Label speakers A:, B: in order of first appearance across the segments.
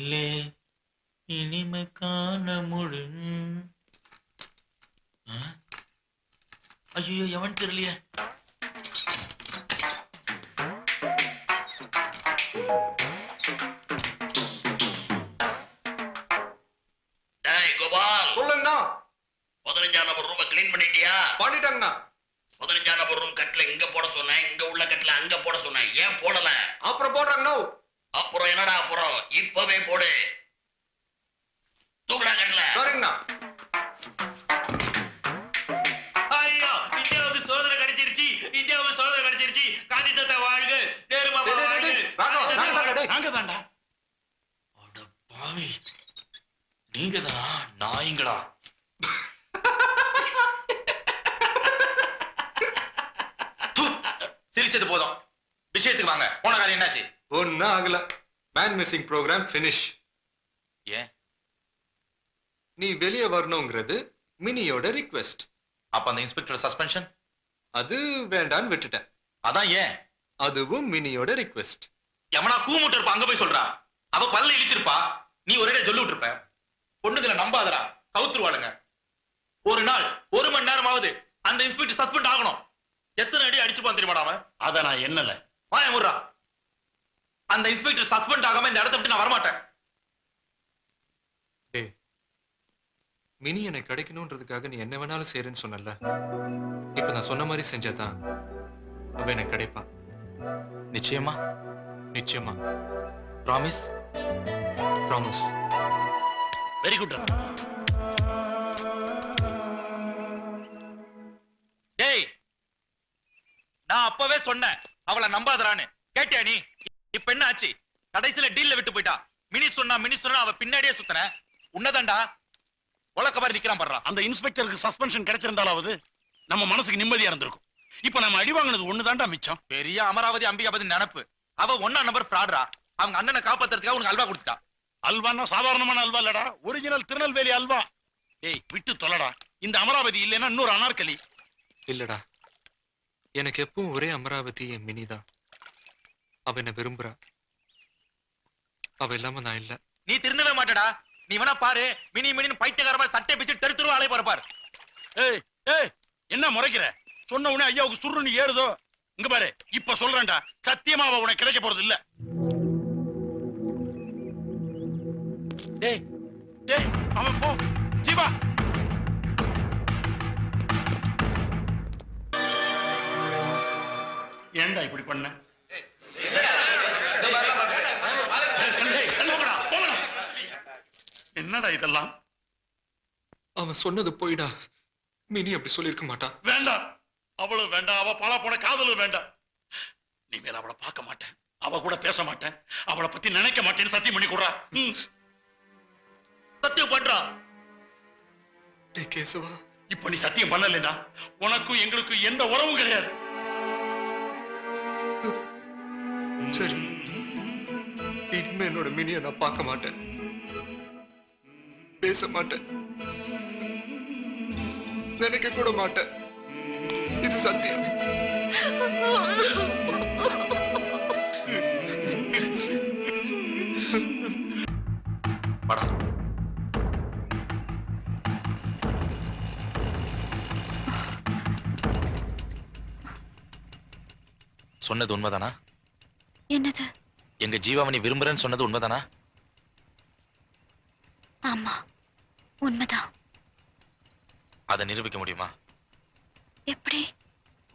A: கண்ணிலே இனிமை காண முழு. ஐயோ எவன் தெரியலையே. கோபால்
B: சொல்லுங்கண்ணா.
A: 15ஆம் நம்பர் ரூம் கிளீன் பண்ணிட்டியா?
B: பண்ணிட்டேங்கண்ணா.
A: 15ஆம் நம்பர் ரூம் கட்டில இங்க போட சொன்னேன், இங்க உள்ள கட்டில அங்க போட சொன்னேன், ஏன் போடல?
B: அப்புறம் போடுறாங்கண்ணா.
A: அப்புறம் என்னடா அப்புறம்? இப்பவே போடு. தூக்குடா கட்டில.
B: சரிங்கண்ணா.
A: ஐயோ இந்தியாவுக்கு சோதனை கிடைச்சிருச்சு, இந்தியாவுக்கு சோதனை கிடைச்சிருச்சு. காந்தி தாத்தா வாழ்க, நேரு மாமா வாழ்க.
B: நாங்க தான்டா.
A: அட பாவி, நீங்கதான் நாய்ங்களா?
C: சிரிச்சது போதும், விஷயத்துக்கு வாங்க. போன காரியம் என்னாச்சு?
B: ஒன்னும் ஆகல. Man missing programme finish.
C: ஏன்?
B: நீ வெளியே வரணுங்கிறது மினியோட ரிக்வெஸ்ட்.
C: அப்ப அந்த இன்ஸ்பெக்டர் சஸ்பென்ஷன்
B: அது வேண்டான்னு விட்டுட்டேன்.
C: அதான் ஏன்?
B: அதுவும் மினியோட ரிக்வெஸ்ட்.
C: எவனா கூமுட்டு இருப்பா, அங்க போய் சொல்றா. அவ பல்ல இழிச்சிருப்பா, நீ ஒரே சொல்லி விட்டுருப்ப. பொண்ணுகளை நம்பாதடா, கவுத்துருவாளுங்க. ஒரு நாள் 1 மணி நேரமாவது அந்த இன்ஸ்பெக்டர் சஸ்பெண்ட் ஆகணும். எத்தனை அடி அடிச்சுப்பான் தெரியுமாடா அவன்?
A: அத நான் என்னல
C: வாய முறா. அந்த இன்ஸ்பெக்டர் சஸ்பெண்ட் ஆகாம இந்த இடத்த விட்டு நான் வரமாட்டேன்.
B: மினி எனக்கு கிடைக்கணும்ன்றதுக்காக நீ என்ன வேணாலும் செய்யறேன்னு சொன்னல. இப்ப நான் சொன்ன மாதிரி செஞ்சாதான் அவ எனக்கு கிடைப்பா.
C: நிச்சயமா?
B: நிச்சயமா.
C: ப்ராமிஸ்?
B: ப்ராமிஸ்.
A: Very good.
C: டேய், நான் அப்பவே சொன்னேன் அவளை நம்பாதறான்னு. கேட்டியா நீ? இப்ப என்ன ஆச்சு? கடைசியில டீல்ல விட்டு போயிட்டா. மினி சொன்னா அவ பின்னாடியே சுத்தன. உன்னதான்டா உலக்க மாதிரி நிக்கிறான் பாடுறா.
A: அந்த இன்ஸ்பெக்டருக்கு சஸ்பென்ஷன் கிடைச்சிருந்தாலாவது நம்ம மனசுக்கு நிம்மதியா இருந்திருக்கும். இப்ப நம்ம அடி வாங்கினது ஒண்ணுதான்டா மிச்சம்.
C: பெரிய அமராவதி அம்பிகாபதி நினைப்பு. அவ 1ஆம் நம்பர் ஃப்ராட்ரா. அவங்க அண்ணனை காப்பாத்துறதுக்காக உனக்கு அல்வா கொடுத்துட்டா.
A: அல்வான்னா சாதாரணமான அல்வா இல்லடா, ஒரிஜினல் திருநெல்வேலி அல்வா. ஏய் விட்டு தொலைடா. இந்த அமராவதி இல்லைன்னா இன்னொரு அனார்கலி.
B: இல்லடா, எனக்கு எப்பவும் ஒரே அமராவதி என் மினிதான். அவ என்ன விரும்புறா. அவ இல்லாம நான் இல்ல.
C: நீ திருந்தவே மாட்டடா. நீ வேணா பாரு, மினி பைத்தியக்காரமா சட்டை பிச்சு தெரு அலைய பாரு.
A: ஏய் ஏய், என்ன முறைக்கிற? சொன்ன உடனே ஐயாவுக்கு சுருன்னு ஏறுதோ? இங்க பாரு, இப்ப சொல்றேன்டா, சத்தியமா அவ உனக்கு கிடைக்க போறது இல்ல. டேய் டேய், அவன் போ. ஜீவா, ஏன்டா இப்படி பண்ண? என்னடா இதெல்லாம்?
B: அவன் சொன்னது போயிடா. மினி அப்படி சொல்லிருக்க மாட்டான்.
A: வேண்டாம், அவளும் வேண்டாம், அவ பல போன காதலும் வேண்டாம். நீ மேல அவளை பார்க்க மாட்டேன், அவ கூட பேச மாட்டேன், அவளை பத்தி நினைக்க மாட்டேன்னு சத்தியம் பண்ணி கொடுறா.
C: சத்தியம் பண்றா.
B: டேய் கேசவா,
A: இப்ப நீ சத்தியம் பண்ணலைன்னா உனக்கும் எங்களுக்கும் எந்த உறவும் கிடையாது.
B: சரி, இனிமே என்னோட மினியை நான் பார்க்க மாட்டேன், பேச மாட்டேன், நினைக்க கூட மாட்டேன். இது சத்தியம்.
C: வாடா. சொன்னது உண்மைதானா?
D: என்னது?
C: எங்க ஜீவாமணி விரும்புறேன்னு சொன்னது உண்மைதானா?
D: ஆமா, உண்மைதான்.
C: அதை நிரூபிக்க முடியுமா?
D: எப்படி?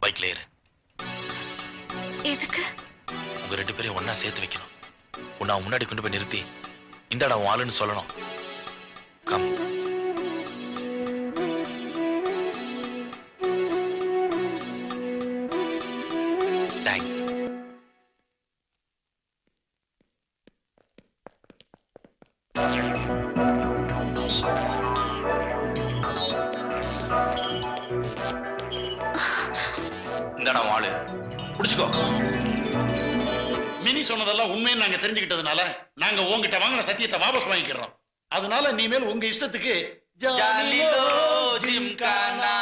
C: பைக்ல ஏறு.
D: எதுக்கு?
C: உங்க 2 பேரையும் ஒன்னா சேர்த்து வைக்கணும். உன்னை முன்னாடி கொண்டு போய் நிறுத்தி இந்தடா உன் ஆளுன்னு சொல்லணும். கம். தேங்க்ஸ். இந்தடா உன் ஆளு, புடிச்சுக்கோ.
A: மினி சொன்னதெல்லாம் உண்மைன்னு நாங்க தெரிஞ்சுக்கிட்டதுனால நாங்க உங்ககிட்ட வாங்கின சத்தியத்தை வாபஸ் வாங்கிக்கிறோம். அதனால நீ மேல் உங்க இஷ்டத்துக்கு
C: ஜாலிலோ ஜிம்கானா.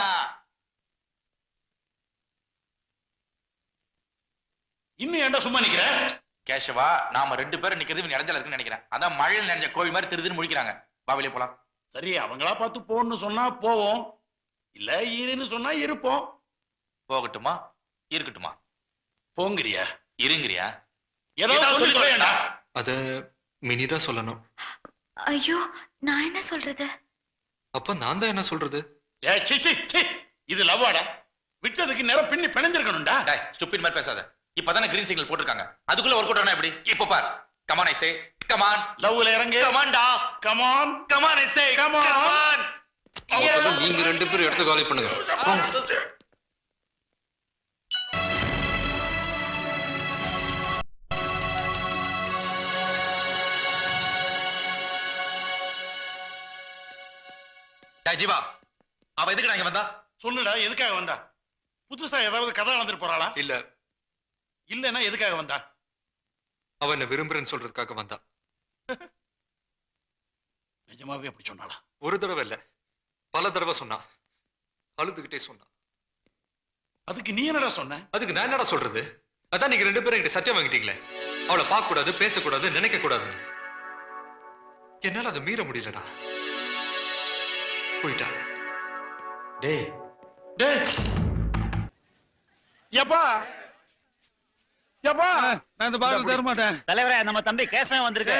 A: இன்னும் ஏன்டா சும்மா நிக்கிற?
C: கேஷவா நாம 2 பேரும் நிக்கிறது இவங்க இடைஞ்சல இருக்குன்னு நினைக்கிறேன். அதான் மழையில் நினைஞ்ச கோழி மாதிரி திருதுன்னு முடிக்கிறாங்க. வா வெளியே போலாம்.
A: சரி, அவங்களா பார்த்து போன்னு சொன்னா போவோம், இல்ல இருன்னு சொன்னா இருப்போம்.
C: போகட்டுமா இருக்கட்டுமா?
A: போங்கிறியா
C: இருங்கிறியா?
A: ஏதாவது சொல்லி தொலையேண்டா.
B: அத மினிதான் சொல்லணும்.
D: ஐயோ, நான் என்ன சொல்றது?
B: அப்ப நான் தான் என்ன சொல்றது?
A: ஏய், சீ, சீ, சீ. இது லவ்வாடா. விட்டதுக்கு நேரம் பின்னி பிணைஞ்சிருக்கணும்டா.
C: டேய் ஸ்டூபிட் மாதிரி பேசாத. இப்பதானே கிரீன் சிக்னல் போட்டுருக்காங்க. அதுக்குள்ள ஒர்க் அவுட் ஆனா எப்படி? இப்போ பார். Come on I say. Come on.
A: லவ்ல இறங்கு.
C: கம் ஆன் டா.
A: Come on.
C: Come on I say.
A: Come on.
C: Come on.
B: அப்ப நீங்க 2 பேரும் எடுத்து காலி பண்ணுங்க.
C: டேய் ஜீவா, அவ எதுக்கு இங்க வந்தா?
A: சொல்லுடா, எதுக்காக வந்தா? புதுசா ஏதாவது கதை நடந்துட்டு போறாளா?
B: இல்ல,
A: இல்லன்னா எதுக்காக வந்தா?
B: அவ என்ன விரும்புறேன்னு சொல்றதுக்காக வந்தா.
A: நிஜமாவே அப்படி சொன்னாளா?
B: ஒரு தடவை இல்ல, பல தடவை சொன்னா. அழுதுகிட்டே சொன்னா.
A: அதுக்கு நீ என்னடா சொன்ன?
B: அதுக்கு நான் என்னடா சொல்றது? அதான் நீங்க 2 பேரும் என்கிட்ட சத்தியம் வாங்கிட்டீங்களே, அவளை பார்க்க கூடாது, பேசக்கூடாது, நினைக்க கூடாதுன்னு. என்னால அதை மீற முடியலடா. போயிட்டா.
C: டேய்
A: டேய், எப்பா எப்பா,
E: நான் இந்த பாட்டில் தர மாட்டேன்.
F: தலைவரே, நம்ம தம்பி கேசவன் வந்திருக்கு.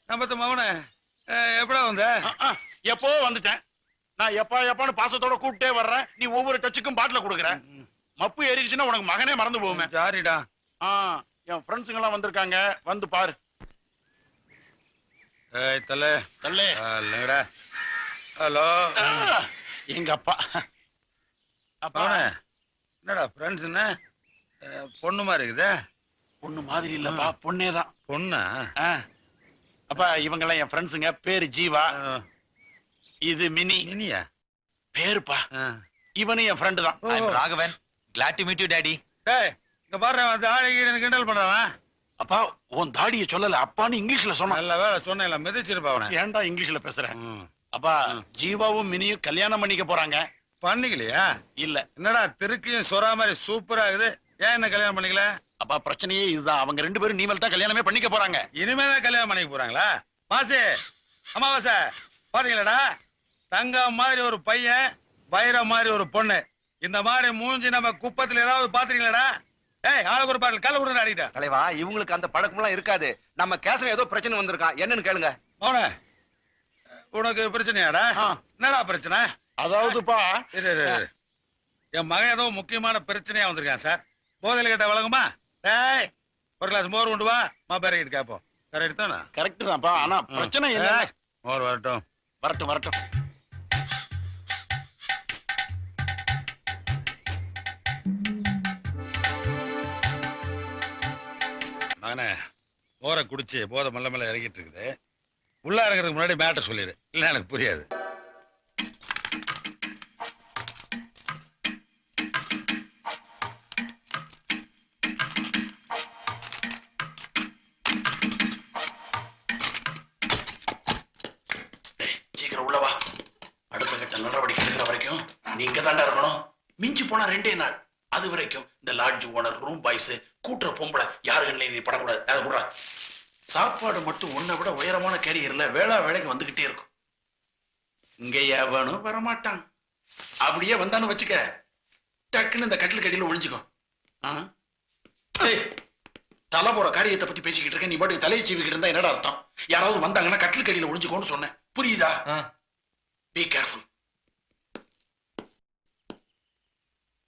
E: நம்ம மவனே எப்படா வந்த?
A: எப்போ வந்துட்டேன். நான் எப்பா எப்பான்னு பாசத்தோட கூப்பிட்டே வர்றேன். நீ ஒவ்வொரு டச்சுக்கும் பாட்டில கொடுக்குற. மப்பு ஏறிடுச்சுன்னா உனக்கு மகனே மறந்து போகுமே.
E: சாரிடா.
A: என் ஃப்ரெண்ட்ஸுங்க எல்லாம் வந்திருக்காங்க, வந்து பாரு.
E: ஏய் தல்லே
A: தல்லே.
E: இல்லைங்கடா. ஹலோ,
A: எங்க அப்பா. அப்பா,
E: மவனே என்னடா ஃப்ரெண்ட்ஸ் என்ன பொண்ணு மாதிரி இருக்குதே?
A: பொண்ணு மாதிரி இல்லப்பா, பொண்ணேதான்.
E: பொண்ணா?
A: அப்பா, இவங்க எல்லாம் என் ஃப்ரெண்ட்ஸுங்க. பேரு ஜீவா, இது மினி.
E: மினியா?
A: பேருப்பா. இவனு என் ஃப்ரெண்டு தான்.
C: I am Raghavan. glad to meet you daddy.
E: டேய் இங்க பாரு, அந்த ஆளைக்கு கிண்டல் பண்றவன்.
A: அப்பா, உன் தாடியை சொல்லல, அப்பான்னு இங்கிலீஷ்ல சொன்ன.
E: நல்ல வேலை சொன்னேன், மிதிச்சிருப்பா அவனை.
A: ஏன்டா இங்கிலீஷ்ல பேசுறேன்? அப்பா, ஜீவாவும் மினியும் கல்யாணம் பண்ணிக்க போறாங்க.
E: பண்ணிக்கலையா?
A: இல்ல.
E: என்னடா திருக்கியும் சொரா மாதிரி சூப்பரா இருக்குது. ஏன் என்ன கல்யாணம் பண்ணிக்கல?
A: அப்பா, பிரச்சனையே இதுதான். அவங்க 2 பேரும் நீமல் தான் கல்யாணமே பண்ணிக்க போறாங்க.
E: இனிமேதான் கல்யாணம் பண்ணிக்க போறாங்களா? வாசே, அமாவாசை பாத்தீங்களாடா? தங்கம் மாதிரி ஒரு பையன், வைரம் மாதிரி ஒரு பொண்ணு. இந்த மாதிரி மூஞ்சி நம்ம குப்பத்துல ஏதாவது பாத்துறீங்களாடா? ஏய், ஆளுக்கு ஒரு பாட்டில் கல்ல கூட அடிக்கிட்ட.
G: தலைவா, இவங்களுக்கு அந்த பழக்கம்லாம் இருக்காது. நம்ம கேசவன் ஏதோ பிரச்சனை வந்திருக்கான், என்னன்னு கேளுங்க.
E: அவன உனக்கு பிரச்சனையாடா? என்னடா பிரச்சனை?
A: அதாவதுப்பா,
E: என் மகன் ஏதோ முக்கியமான பிரச்சனையா வந்திருக்கான் சார். போதையில கேட்ட வழங்குமா? டேய், ஒரு கிளாஸ் மோர் கொண்டு வா, பேரிக்கிட்டு கேட்போம். கரெக்ட் தானே?
A: கரெக்ட் தான்ப்பா. ஆனா பிரச்சனை என்ன?
E: மோர் வரட்டும்.
A: வரட்டும் வரட்டும்.
E: மகனே, மோரை குடிச்சு போதை மெல்ல மெல்ல இறங்கிட்டு இருக்குது. உள்ள இறங்குறதுக்கு முன்னாடி மேட்டர் சொல்லிடு, இல்லைன்னா எனக்கு புரியாது.
A: சீக்கிரம் உள்ளவா. அடுத்த கட்ட நடவடிக்கை எடுக்கிற வரைக்கும் நீ இங்க தாண்டா இருக்கணும். மிஞ்சி போனா 2 நாள். அது வரைக்கும் இந்த லாட்ஜ் ஓனர், ரூம் பாய்ஸ், கூட்டுற பொம்பளை யாருகள்லையும் நீ படக்கூடாது. அதை கூட சாப்பாடு மட்டும் உன்னை விட உயரமான கேரியர்ல வேலைக்கு வந்துகிட்டே இருக்கும். இங்க எவனும் வரமாட்டான். அப்படியே வந்தான்னு வச்சுக்க, டக்குன்னு இந்த கட்டில் கடியில ஒளிஞ்சுக்கும். தலை போற காரியத்தை பத்தி பேசிக்கிட்டு இருக்க, நீ பாட்டுக்கு தலையை சீவிக்கிட்டு இருந்தா என்னடா அர்த்தம்? யாராவது வந்தாங்கன்னா கட்டில் கடியில ஒளிஞ்சுக்கோன்னு சொன்னேன், புரியுதா? Be careful.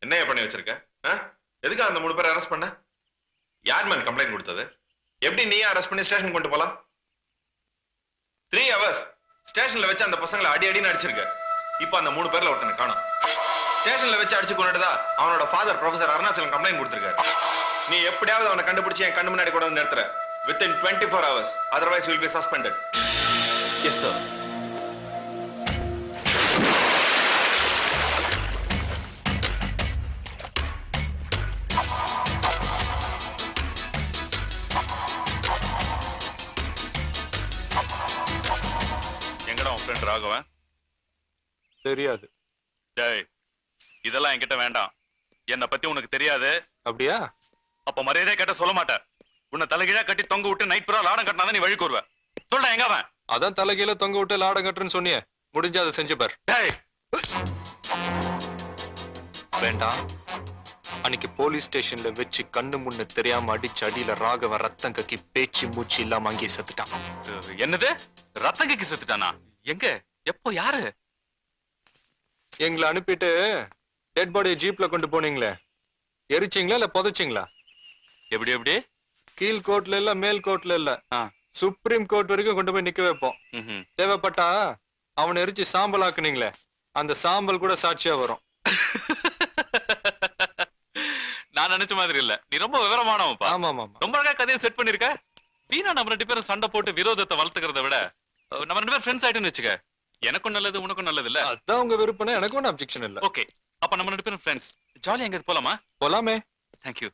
H: என்ன பண்ணி வச்சிருக்க? எதுக்கு அந்த 3 பேரை அரெஸ்ட் பண்ண? யார் மேல கம்ப்ளைண்ட் கொடுத்தது? எப்படி நீ அரெஸ்ட் பண்ணி ஸ்டேஷன் கொண்டு போலாம்? 3 hours ஸ்டேஷன்ல வச்சு அந்த பசங்களை அடி அடின்னு அடிச்சிருக்க. இப்போ அந்த 3 பேர்ல ஒருத்தனை காணோம். ஸ்டேஷன்ல வச்சு அடிச்சு கொண்டுட்டதா அவனோட ஃபாதர் ப்ரொஃபசர் அருணாச்சலம் கம்ப்ளைண்ட் கொடுத்திருக்காரு. நீ எப்படியாவது அவனை கண்டுபிடிச்சு என் கண்ணு முன்னாடி கூட வந்து நிறுத்துற. within 24 hours, otherwise you will be suspended.
C: Yes sir.
H: Friend Raghavan
B: தெரியாது.
H: டேய், இதெல்லாம் என்கிட்ட வேண்டாம். என்னை பத்தி உனக்கு தெரியாது.
B: அப்படியா?
H: அப்ப மரியாதை கேட்ட சொல்ல மாட்டேன்.
C: உன்னை தலைகீழா கட்டி தொங்க விட்டு நைட் பூரா லாடம் கட்டினாதான் நீ வழி கூறுவ. சொல்றா எங்க அவன்?
B: அதான் தலைகீழ தொங்க விட்டு லாடம் கட்டுறேன்னு சொன்னியே, முடிஞ்சா அதை செஞ்சு பார்.
C: டேய்,
B: வேண்டாம். அன்னைக்கு போலீஸ் ஸ்டேஷன்ல வச்சு கண்ணு முன்ன தெரியாம அடிச்சு அடியில ராகவ ரத்தம் கக்கி பேச்சு மூச்சு இல்லாம அங்கேயே செத்துட்டான்.
C: என்னது ரத்தம் கக்கி செத்துட்டானா? எங்க? எப்போ? யாரு?
B: எங்களை அனுப்பிட்டு டெட் பாடியை ஜீப்ல கொண்டு போனீங்களே, எரிச்சிங்களா இல்ல புதைச்சிங்களா?
C: எப்படி எப்படி?
B: கீழ் கோர்ட்ல இல்ல மேல் கோர்ட்ல இல்ல, சுப்ரீம் கோர்ட் வரைக்கும் கொண்டு போய் நிக்க வைப்போம். தேவைப்பட்டா அவனை எரிச்சு சாம்பல் ஆக்குனீங்களே, அந்த சாம்பல் கூட சாட்சியா வரும்.
C: நான் நினைச்ச மாதிரி இல்ல, நீ ரொம்ப விவரமானவப்பா.
B: ஆமா ஆமா.
C: ரொம்ப அழகா கதையை செட் பண்ணிருக்க. வீணா நம்ம 2 பேரும் சண்டை போட்டு விரோதத்தை வளர்த்துக்கிறத விட நம்ம 2 பேரும் ஃப்ரெண்ட்ஸ் ஆயிட்டுன்னு வச்சுக்க. எனக்கும் நல்லது, உனக்கும் நல்லது இல்ல.
B: அதான் உங்க விருப்பம், எனக்கு ஒன்னும் அப்செக்ஷன் இல்ல.
C: ஓகே, அப்ப நம்ம 2 பேரும் ஃப்ரெண்ட்ஸ். ஜாலியா எங்க போலாமா?
B: போலாமே.
C: Thank you,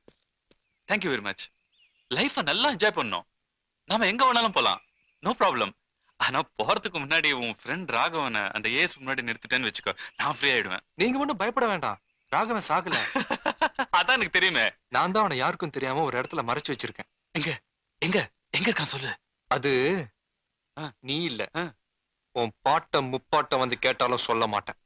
C: thank you very much. லைஃபை நல்லா என்ஜாய் பண்ணோம். நாம எங்க வேணாலும் போலாம், நோ ப்ராப்ளம். ஆனா போறதுக்கு முன்னாடி உன் ஃப்ரெண்ட் ராகவனை அந்த ஏஸ் முன்னாடி நிறுத்திட்டேன்னு வச்சுக்கோ, நான் ஃப்ரீ ஆயிடுவேன்.
B: நீங்க ஒன்னும் பயப்பட வேண்டாம், ராகவன் சாகல.
C: அதான் எனக்கு தெரியுமே.
B: நான் தான் அவனை யாருக்கும் தெரியாம ஒரு இடத்துல மறைச்சு வச்சிருக்கேன்.
C: எங்க எங்க எங்க இருக்கான் சொல்லு.
B: அது நீ இல்ல, உன் பாட்டம் முப்பாட்டம் வந்து கேட்டாலும் சொல்ல மாட்டேன்.